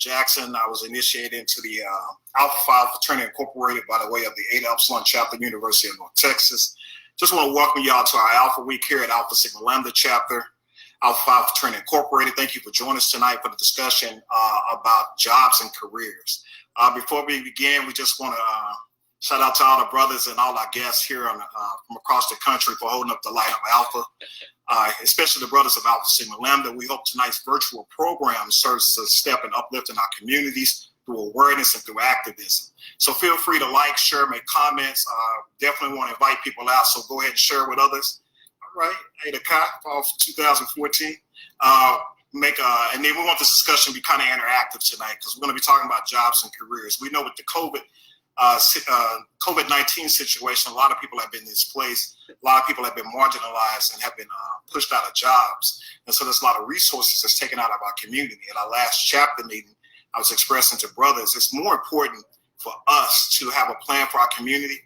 Jackson. I was initiated into the Alpha Phi Fraternity Incorporated by the way of the Eta Epsilon Chapter, University of North Texas. Just want to welcome y'all to our Alpha Week here at Alpha Sigma Lambda Chapter, Alpha Phi Fraternity Incorporated. Thank you for joining us tonight for the discussion about jobs and careers. Before we begin, we just want to shout out to all the brothers and all our guests here from across the country for holding up the light of Alpha, especially the brothers of Alpha Sigma Lambda. We hope tonight's virtual program serves as a step in uplifting our communities through awareness and through activism. So feel free to like, share, make comments. Definitely want to invite people out, so go ahead and share with others. All right, Ada Kai, fall 2014. And then we want this discussion to be kind of interactive tonight because we're going to be talking about jobs and careers. We know with the COVID-19 situation, a lot of people have been displaced. A lot of people have been marginalized and have been pushed out of jobs. And so there's a lot of resources that's taken out of our community. At our last chapter meeting, I was expressing to brothers, it's more important for us to have a plan for our community.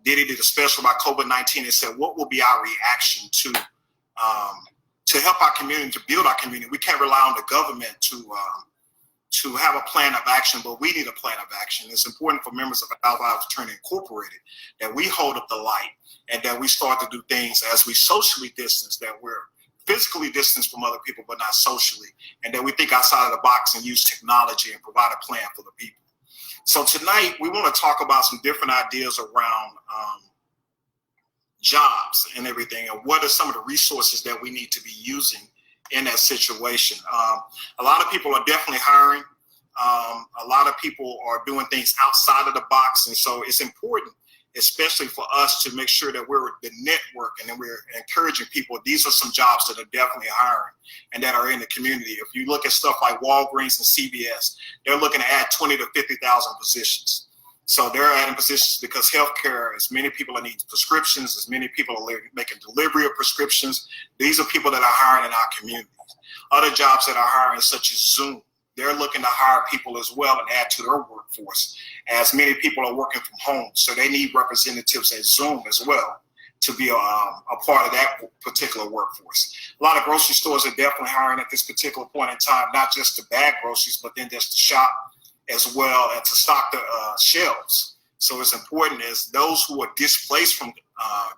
Diddy did a special about COVID-19 and said, what will be our reaction to help our community, to build our community? We can't rely on the government to have a plan of action, but we need a plan of action. It's important for members of Alpha Phi Fraternity Incorporated that we hold up the light and that we start to do things as we socially distance, that we're physically distanced from other people, but not socially, and that we think outside of the box and use technology and provide a plan for the people. So tonight, we want to talk about some different ideas around jobs and everything, and what are some of the resources that we need to be using in that situation. A lot of people are definitely hiring. A lot of people are doing things outside of the box, and so it's important, especially for us, to make sure that we're the network and then we're encouraging people. These are some jobs that are definitely hiring and that are in the community. If you look at stuff like Walgreens and CVS, they're looking to add 20 to 50,000 positions. So they're adding positions because healthcare, as many people are needing prescriptions, as many people are making delivery of prescriptions. These are people that are hiring in our communities. Other jobs that are hiring, such as Zoom, they're looking to hire people as well and add to their workforce, as many people are working from home. So they need representatives at Zoom as well to be a part of that particular workforce. A lot of grocery stores are definitely hiring at this particular point in time, not just to bag groceries, but then just to shop as well and to stock the shelves. So it's important as those who are displaced from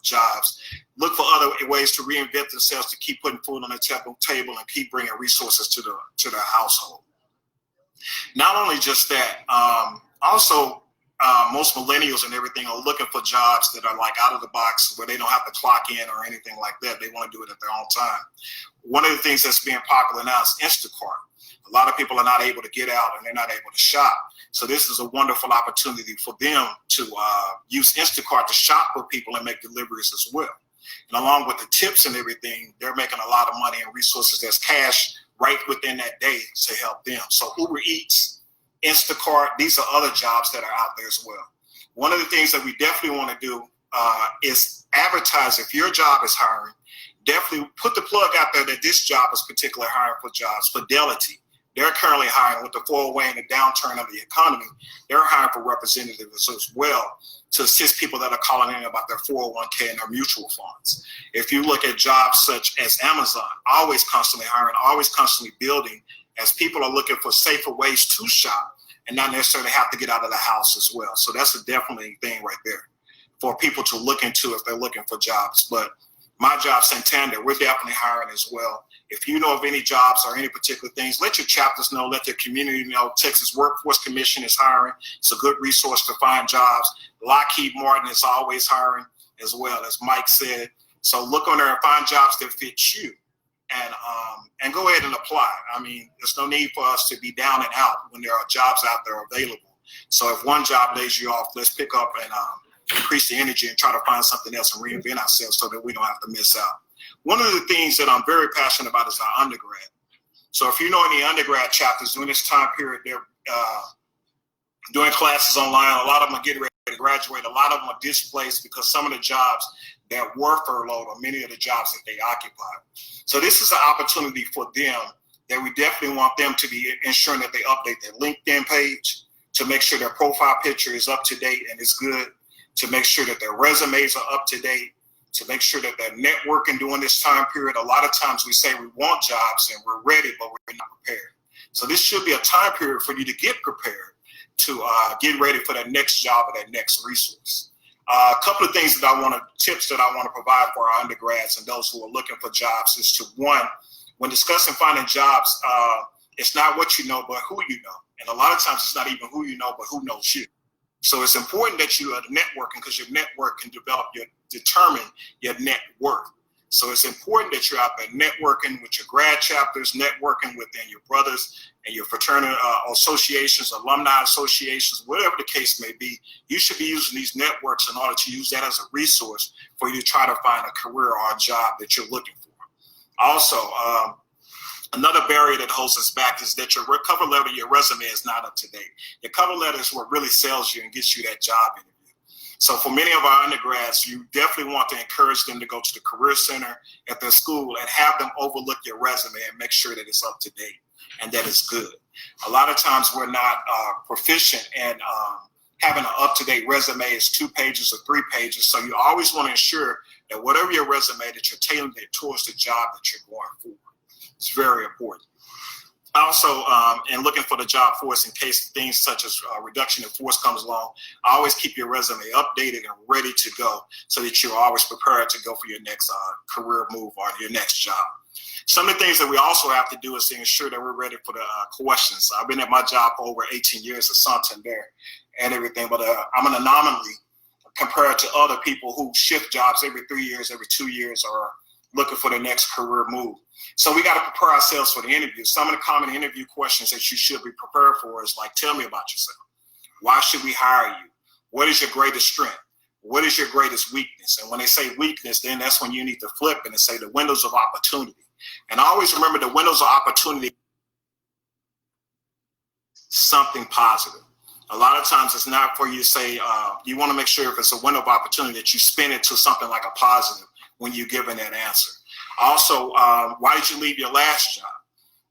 jobs look for other ways to reinvent themselves, to keep putting food on the table and keep bringing resources to their household. Not only just that, also most millennials and everything are looking for jobs that are like out of the box, where they don't have to clock in or anything like that. They want to do it at their own time. One of the things that's being popular now is Instacart. A lot of people are not able to get out and they're not able to shop. So this is a wonderful opportunity for them to use Instacart to shop for people and make deliveries as well. And along with the tips and everything, they're making a lot of money and resources that's cash right within that day to help them. So Uber Eats, Instacart, these are other jobs that are out there as well. One of the things that we definitely want to do is advertise. If your job is hiring, definitely put the plug out there that this job is particularly hiring for jobs. Fidelity, they're currently hiring with the 401 and the downturn of the economy. They're hiring for representatives as well to assist people that are calling in about their 401k and their mutual funds. If you look at jobs such as Amazon, always constantly hiring, always constantly building, as people are looking for safer ways to shop and not necessarily have to get out of the house as well. So that's a definitely thing right there for people to look into if they're looking for jobs. But my job, Santander, we're definitely hiring as well. If you know of any jobs or any particular things, let your chapters know, let their community know. Texas Workforce Commission is hiring. It's a good resource to find jobs. Lockheed Martin is always hiring as well, as Mike said. So look on there and find jobs that fit you and go ahead and apply. I mean, there's no need for us to be down and out when there are jobs out there available. So if one job lays you off, let's pick up and increase the energy and try to find something else and reinvent ourselves so that we don't have to miss out. One of the things that I'm very passionate about is our undergrad. So if you know any undergrad chapters during this time period, they're doing classes online. A lot of them are getting ready to graduate. A lot of them are displaced because some of the jobs that were furloughed are many of the jobs that they occupy. So this is an opportunity for them that we definitely want them to be ensuring that they update their LinkedIn page, to make sure their profile picture is up to date and is good, to make sure that their resumes are up to date, to make sure that they're networking during this time period. A lot of times we say we want jobs and we're ready, but we're not prepared. So this should be a time period for you to get prepared to get ready for that next job or that next resource. A couple of things tips that I want to provide for our undergrads and those who are looking for jobs is to, one, when discussing finding jobs, it's not what you know, but who you know. And a lot of times it's not even who you know, but who knows you. So it's important that you are networking, because your network can determine your net worth. So it's important that you're out there networking with your grad chapters, networking within your brothers and your fraternity associations, alumni associations, whatever the case may be. You should be using these networks in order to use that as a resource for you to try to find a career or a job that you're looking for. Also, another barrier that holds us back is that your cover letter, your resume is not up to date. Your cover letter is what really sells you and gets you that job interview. So for many of our undergrads, you definitely want to encourage them to go to the Career Center at their school and have them overlook your resume and make sure that it's up to date and that it's good. A lot of times we're not proficient in having an up-to-date resume is 2 pages or 3 pages. So you always want to ensure that whatever your resume, that you're tailoring it towards the job that you're going for. It's very important. Also, in looking for the job force, in case things such as reduction in force comes along, always keep your resume updated and ready to go so that you're always prepared to go for your next career move or your next job. Some of the things that we also have to do is to ensure that we're ready for the questions. I've been at my job for over 18 years at Santander and everything, but I'm an anomaly compared to other people who shift jobs every 3 years, every 2 years, or looking for the next career move. So we got to prepare ourselves for the interview. Some of the common interview questions that you should be prepared for is like, tell me about yourself. Why should we hire you? What is your greatest strength? What is your greatest weakness? And when they say weakness, then that's when you need to flip and say the windows of opportunity. And always remember the windows of opportunity, something positive. A lot of times it's not for you to say, you want to make sure if it's a window of opportunity that you spin it to something like a positive when you're given that answer. Also, why did you leave your last job?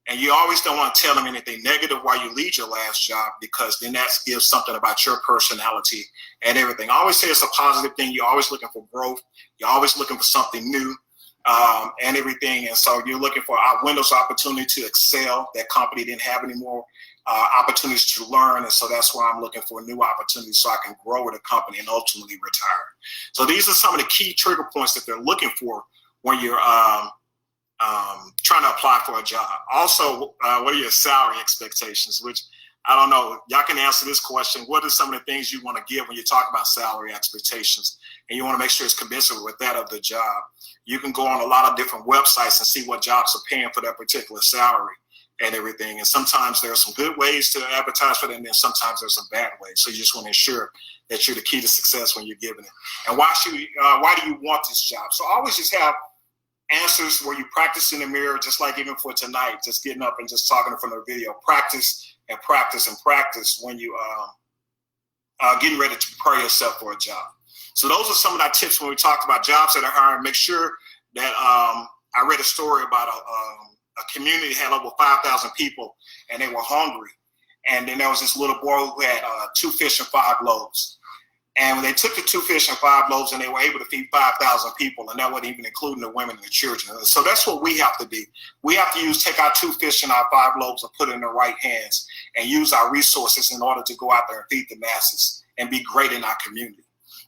And you always don't want to tell them anything negative why you leave your last job, because then that gives something about your personality and everything. I always say it's a positive thing. You're always looking for growth. You're always looking for something new and everything. And so you're looking for windows of opportunity to excel. That company didn't have any more opportunities to learn. And so that's why I'm looking for new opportunities so I can grow with a company and ultimately retire. So these are some of the key trigger points that they're looking for when you're trying to apply for a job. Also, what are your salary expectations? Which, I don't know, y'all can answer this question. What are some of the things you want to give when you talk about salary expectations? And you want to make sure it's commensurate with that of the job. You can go on a lot of different websites and see what jobs are paying for that particular salary and everything. And sometimes there are some good ways to advertise for that, and then sometimes there's some bad ways. So you just want to ensure that you're the key to success when you're giving it. And why do you want this job? So always just have answers where you practice in the mirror, just like even for tonight, just getting up and just talking in front of the video. Practice and practice and practice when you getting ready to prepare yourself for a job. So those are some of our tips when we talked about jobs that are hiring. Make sure that I read a story about a community that had over 5,000 people, and they were hungry. And then there was this little boy who had 2 fish and 5 loaves. And when they took the 2 fish and 5 loaves, and they were able to feed 5,000 people, and that wasn't even including the women and the children. So that's what we have to be. We have to take our 2 fish and our 5 loaves and put it in the right hands and use our resources in order to go out there and feed the masses and be great in our community.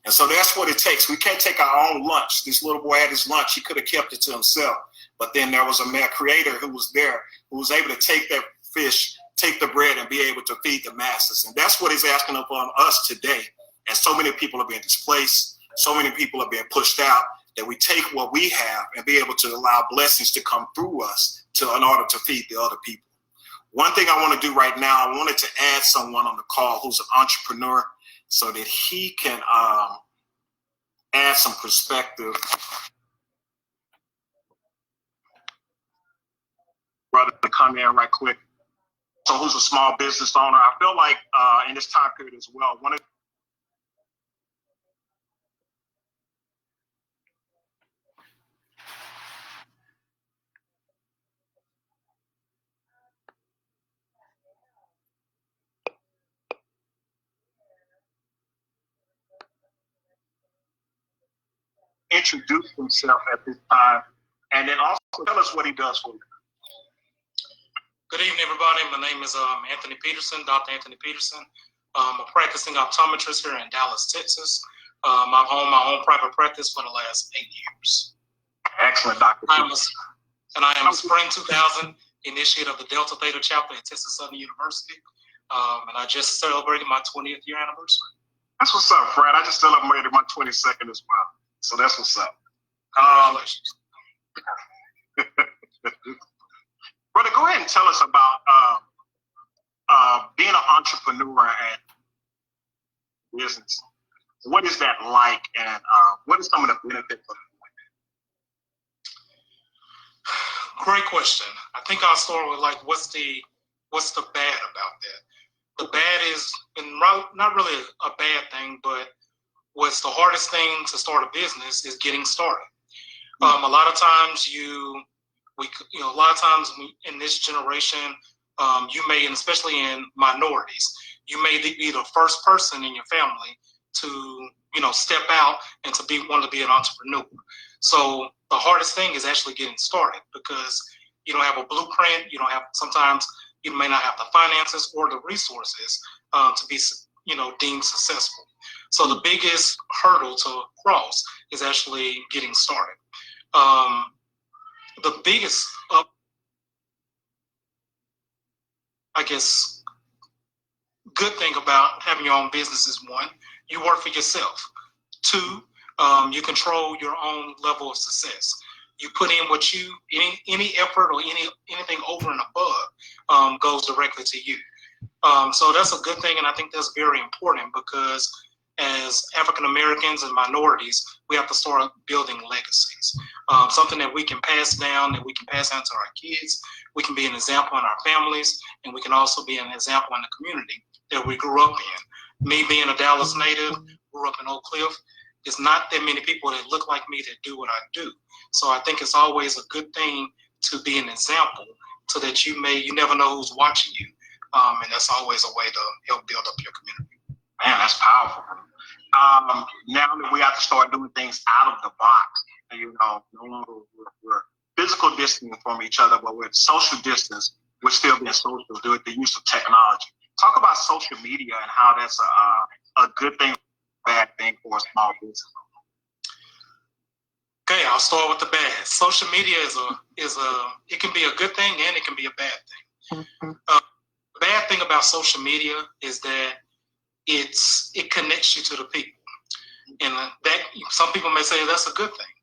And so that's what it takes. We can't take our own lunch. This little boy had his lunch. He could have kept it to himself. But then there was a man creator who was there, who was able to take that fish, take the bread, and be able to feed the masses. And that's what he's asking upon us today. And so many people are being displaced. So many people are being pushed out, that we take what we have and be able to allow blessings to come through us in order to feed the other people. One thing I want to do right now, I wanted to add someone on the call who's an entrepreneur so that he can add some perspective. Brother, to come in right quick. So who's a small business owner? I feel like in this time period as well, one of introduce himself at this time, and then also tell us what he does for you. Good evening, everybody. My name is Anthony Peterson, Dr. Anthony Peterson. I'm a practicing optometrist here in Dallas, Texas. I've owned my own private practice for the last 8 years. Excellent, Dr. I am a spring 2000 initiate of the Delta Theta chapter at Texas Southern University, and I just celebrated my 20th year anniversary. That's what's up, Fred. I just celebrated my 22nd as well, so that's what's up. Congratulations. Brother, go ahead and tell us about being an entrepreneur and business. What is that like, and what are some of the benefits of it? Great question. I think I'll start with what's the bad about that? The bad is, and not really a bad thing, but what's the hardest thing to start a business is getting started. A lot of times in this generation, you may, and especially in minorities, you may be the first person in your family to, step out and to want to be an entrepreneur. So the hardest thing is actually getting started, because you don't have a blueprint. Sometimes you may not have the finances or the resources to be, deemed successful. So the biggest hurdle to cross is actually getting started. The biggest, good thing about having your own business is, one, you work for yourself. Two, you control your own level of success. You put in any effort or anything over and above goes directly to you. So that's a good thing, and I think that's very important, because as African Americans and minorities, we have to start building legacies. Something that we can pass down, to our kids. We can be an example in our families, and we can also be an example in the community that we grew up in. Me being a Dallas native, grew up in Oak Cliff, there's not that many people that look like me that do what I do. So I think it's always a good thing to be an example, so that you never know who's watching you. And that's always a way to help build up your community. Man, that's powerful. Now that we have to start doing things out of the box, no longer we're physical distancing from each other, but we're social distance. We're still being social with the use of technology. Talk about social media and how that's a good thing, bad thing for a small business. Okay, I'll start with the bad. Social media it can be a good thing and it can be a bad thing. The bad thing about social media is that it connects you to the people, and that some people may say that's a good thing,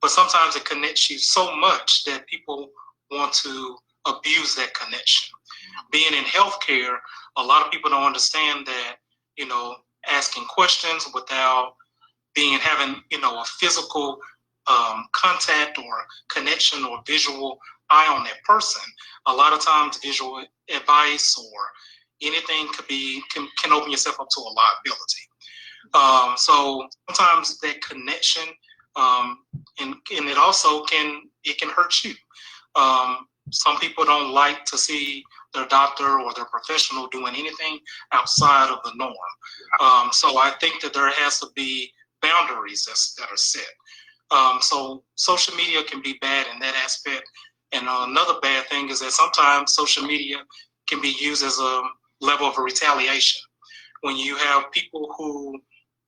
but sometimes it connects you so much that people want to abuse that connection. Being in healthcare, a lot of people don't understand that, asking questions without having a physical contact or connection or visual eye on that person. A lot of times visual advice or anything can open yourself up to a liability. So sometimes that connection, and it also can hurt you. Some people don't like to see their doctor or their professional doing anything outside of the norm. So I think that there has to be boundaries that are set. So social media can be bad in that aspect. And another bad thing is that sometimes social media can be used as a level of a retaliation. When you have people who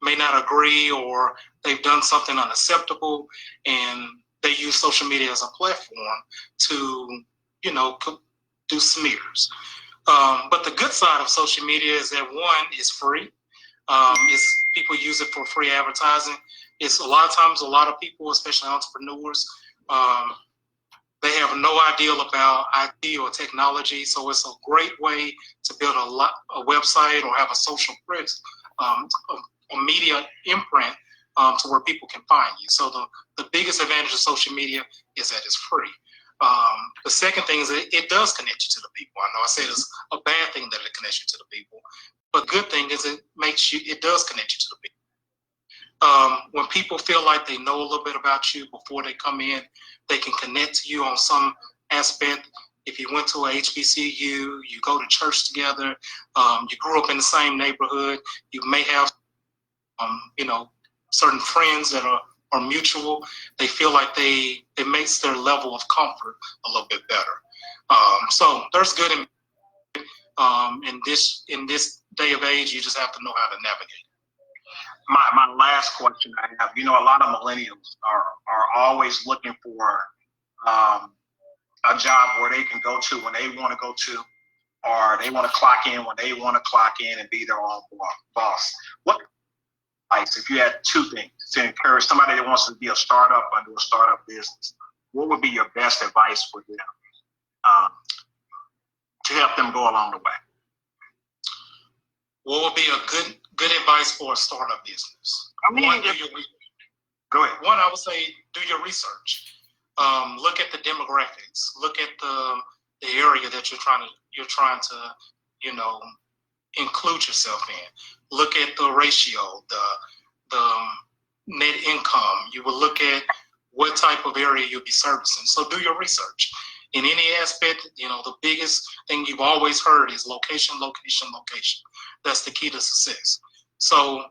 may not agree, or they've done something unacceptable, and they use social media as a platform to, do smears. But the good side of social media is that, one, it's free. People use it for free advertising. It's a lot of people, especially entrepreneurs, they have no idea about IT or technology. So it's a great way to build a website or have a social press, a media imprint to where people can find you. So the biggest advantage of social media is that it's free. The second thing is that it does connect you to the people. I know I said it's a bad thing that it connects you to the people, but the good thing is it does connect you to the people. When people feel like they know a little bit about you before they come in, they can connect to you on some aspect. If you went to a HBCU, you go to church together, you grew up in the same neighborhood, you may have, certain friends that are mutual. They feel like it makes their level of comfort a little bit better. So there's good in this day of age. You just have to know how to navigate. My last question I have, a lot of millennials are always looking for a job where they can go to when they want to go to, or they want to clock in when they want to clock in and be their own boss. What advice, if you had two things to encourage somebody that wants to be a startup or do a startup business, what would be your best advice for them to help them go along the way? What would be a good advice for a startup business? Go ahead. One, I would say do your research. Look at the demographics. Look at the area that you're trying to include yourself in. Look at the ratio, the net income. You will look at what type of area you'll be servicing. So do your research. In any aspect, the biggest thing you've always heard is location, location, location. That's the key to success. So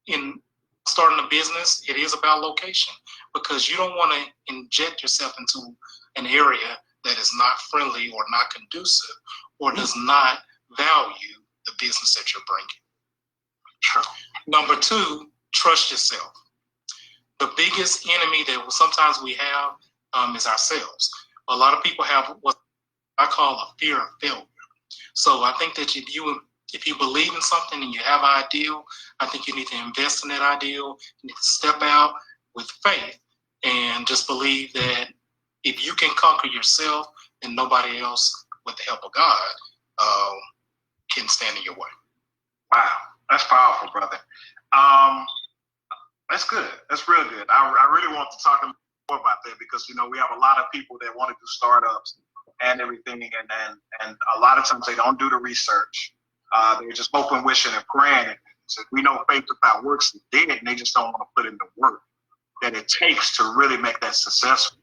in starting a business, it is about location, because you don't want to inject yourself into an area that is not friendly or not conducive or does not value the business that you're bringing. Sure. Number two, trust yourself. The biggest enemy that sometimes we have is ourselves. A lot of people have what I call a fear of failure. So I think that if you believe in something and you have an ideal, I think you need to invest in that ideal. You need to step out with faith and just believe that if you can conquer yourself, then nobody else, with the help of God, can stand in your way. Wow, that's powerful, brother. That's good. That's real good. I really want to talk more about that, because we have a lot of people that want to do startups and everything, and a lot of times they don't do the research. They're just hoping, wishing, and praying. And so we know faith without works is dead, and they just don't want to put in the work that it takes to really make that successful.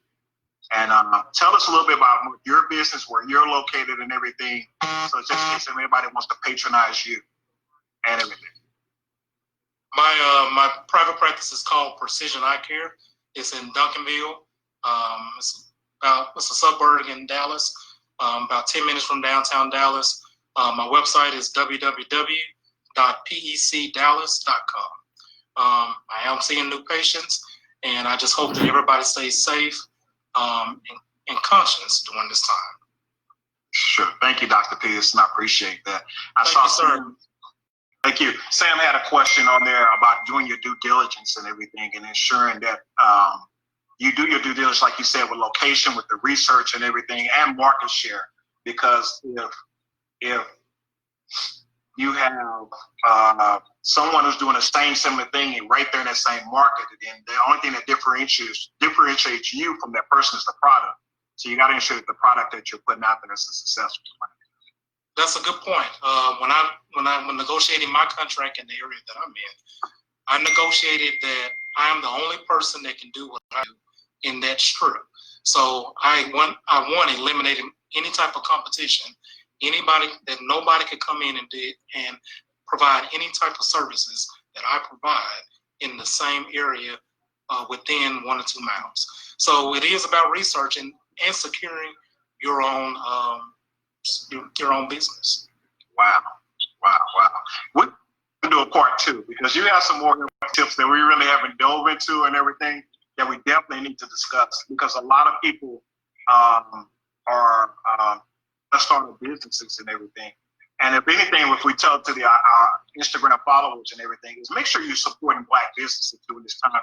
And tell us a little bit about your business, where you're located, and everything. So just in case anybody wants to patronize you and everything. My private practice is called Precision Eye Care. It's in Duncanville. It's a suburb in Dallas, about 10 minutes from downtown Dallas. My website is www.pecdallas.com. I am seeing new patients, and I just hope that everybody stays safe and conscious during this time. Sure. Thank you, Dr. Peterson. I appreciate that. Thank you, sir. Thank you. Sam had a question on there about doing your due diligence and everything, and ensuring that you do your due diligence, like you said, with location, with the research and everything, and market share. Because if you have someone who's doing the same similar thing right there in that same market, then the only thing that differentiates you from that person is the product. So you got to ensure that the product that you're putting out there is a successful one. That's a good point. When negotiating my contract in the area that I'm in, I negotiated that I am the only person that can do what I do in that strip. So I want eliminating any type of competition. Nobody could come in and provide any type of services that I provide in the same area within 1 or 2 miles. So it is about researching and securing your own business. Wow. We're going to do a part 2, because you have some more tips that we really haven't dove into and everything that we definitely need to discuss, because a lot of people are starting businesses and everything. And if anything, if we tell to our Instagram followers and everything, is make sure you're supporting Black businesses during this time.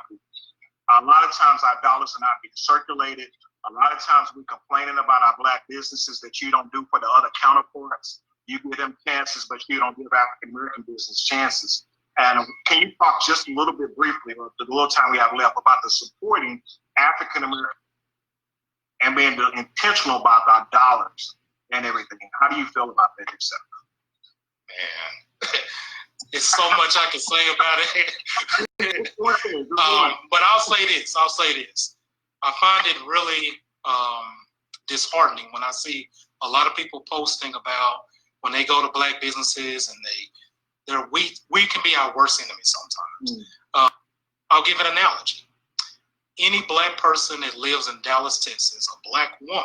A lot of times our dollars are not being circulated. A lot of times we're complaining about our Black businesses that you don't do for the other counterparts. You give them chances, but you don't give African American business chances. And can you talk just a little bit briefly, or the little time we have left, about the supporting African American and being intentional about our dollars and everything? How do you feel about that yourself? Man, it's so much I can say about it. But I'll say this. I find it really disheartening when I see a lot of people posting about when they go to Black businesses and we can be our worst enemy sometimes. I'll give an analogy. Any Black person that lives in Dallas, Texas, a Black woman,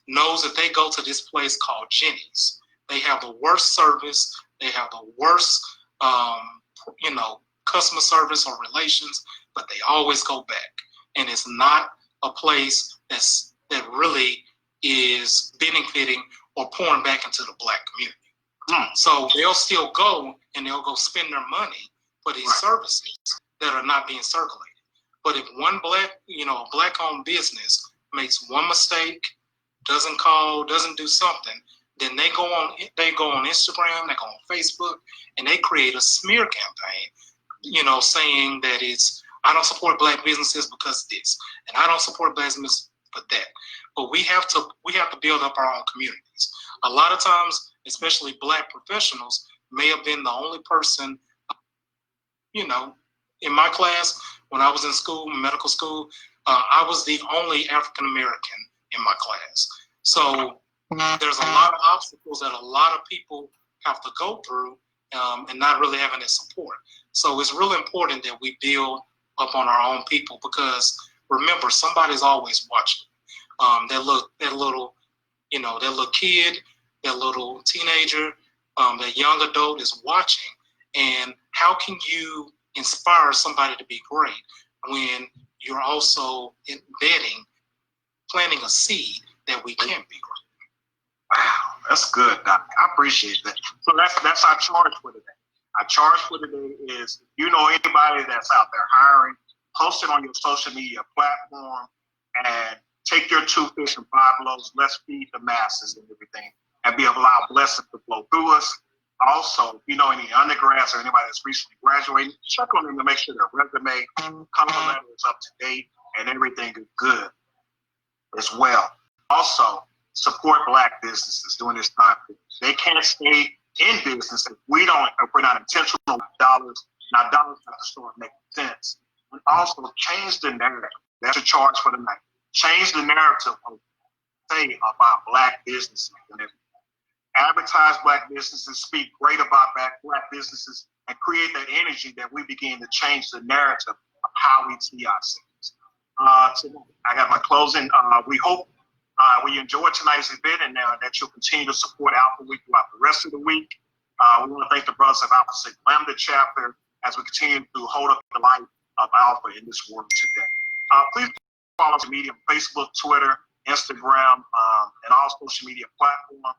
knows that they go to this place called Jenny's. They have the worst service. They have the worst, customer service or relations, but they always go back. And it's not a place that really is benefiting or pouring back into the Black community. So they'll still go and they'll go spend their money for these services that are not being circulated. But if one a Black-owned business makes one mistake, doesn't call, doesn't do something, then they go on Instagram, they go on Facebook, and they create a smear campaign, saying that I don't support Black businesses because of this, and I don't support Black businesses for that. But we have to build up our own communities. A lot of times, especially Black professionals, may have been the only person, in my class when I was in school, medical school, I was the only African American in my class. So there's a lot of obstacles that a lot of people have to go through, and not really having that support. So it's really important that we build up on our own people, because remember, somebody's always watching. That little kid, that little teenager, that young adult is watching. And how can you inspire somebody to be great when you're also planting a seed that we can be great? Wow, that's good, Doc. I appreciate that. So that's our charge for today. Our charge for today is, if you know anybody that's out there hiring, post it on your social media platform and take your 2 fish and 5 loaves. Let's feed the masses and everything, and be allow blessings to flow through us. Also, if you know any undergrads or anybody that's recently graduating, check on them to make sure their resume, cover letter is up to date, and everything is good as well. Also, support Black businesses during this time. They can't stay in business if we're not intentional with dollars. Now, dollars have to start making sense. And also, change the narrative. That's a charge for the night. Change the narrative of about Black businesses and everything. Advertise Black businesses, speak great about Black businesses, and create that energy that we begin to change the narrative of how we see ourselves. I got my closing. We hope we enjoyed tonight's event, and that you'll continue to support Alpha Week throughout the rest of the week. We want to thank the brothers of Alpha Sigma Lambda chapter as we continue to hold up the light of Alpha in this world today. Please follow us on media, Facebook, Twitter, Instagram, and all social media platforms.